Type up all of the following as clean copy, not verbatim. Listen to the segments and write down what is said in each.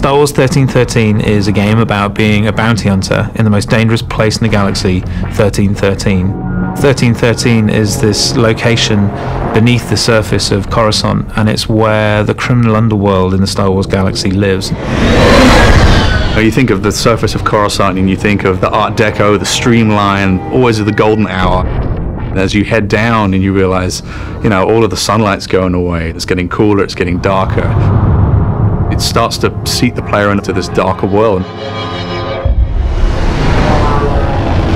Star Wars 1313 is a game about being a bounty hunter in the most dangerous place in the galaxy, 1313. 1313 is this location beneath the surface of Coruscant, and it's where the criminal underworld in the Star Wars galaxy lives. You think of the surface of Coruscant and you think of the Art Deco, the streamline, always the golden hour. As you head down and you realize, all of the sunlight's going away, it's getting cooler, it's getting darker. It starts to seat the player into this darker world.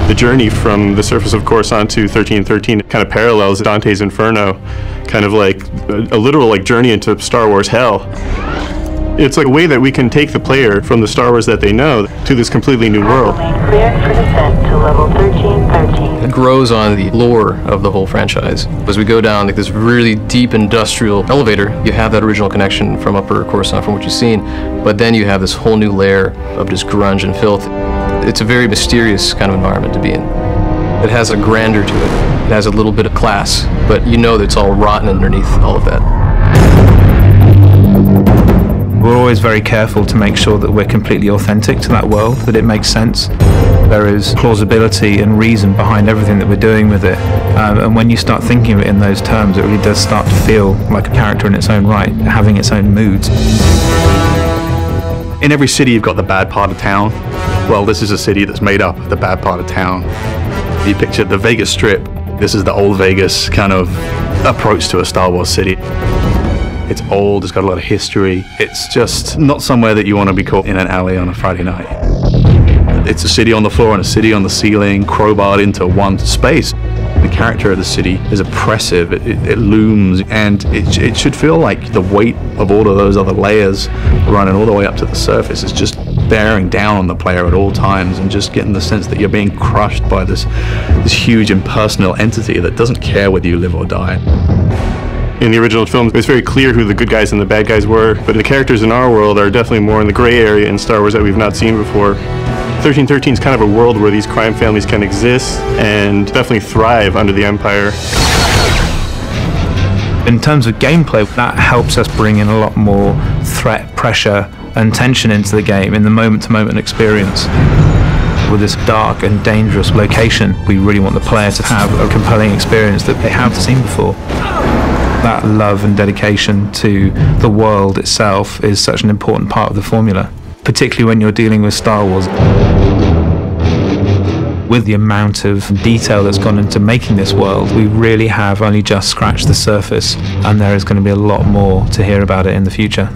The journey from the surface of Coruscant to 1313 kind of parallels Dante's Inferno, kind of like a literal journey into Star Wars hell. It's like a way that we can take the player from the Star Wars that they know to this completely new world. Clear for descent to level 1313. It grows on the lore of the whole franchise. As we go down this really deep industrial elevator, you have that original connection from Upper Coruscant from what you've seen, but then you have this whole new layer of just grunge and filth. It's a very mysterious kind of environment to be in. It has a grandeur to it. It has a little bit of class, but you know that it's all rotten underneath all of that. We're always very careful to make sure that we're completely authentic to that world, that it makes sense. There is plausibility and reason behind everything that we're doing with it. And when you start thinking of it in those terms, it really does start to feel like a character in its own right, having its own moods. In every city you've got the bad part of town. Well, this is a city that's made up of the bad part of town. You picture the Vegas Strip. This is the old Vegas kind of approach to a Star Wars city. It's old, it's got a lot of history. It's just not somewhere that you want to be caught in an alley on a Friday night. It's a city on the floor and a city on the ceiling, crowbarred into one space. The character of the city is oppressive, it looms, and it should feel like the weight of all of those other layers running all the way up to the surface is just bearing down on the player at all times, and just getting the sense that you're being crushed by this huge impersonal entity that doesn't care whether you live or die. In the original film, it was very clear who the good guys and the bad guys were, but the characters in our world are definitely more in the gray area in Star Wars that we've not seen before. 1313 is kind of a world where these crime families can exist and definitely thrive under the Empire. In terms of gameplay, that helps us bring in a lot more threat, pressure, and tension into the game in the moment-to-moment experience. With this dark and dangerous location, we really want the player to have a compelling experience that they haven't seen before. That love and dedication to the world itself is such an important part of the formula, particularly when you're dealing with Star Wars. With the amount of detail that's gone into making this world, we really have only just scratched the surface, and there is going to be a lot more to hear about it in the future.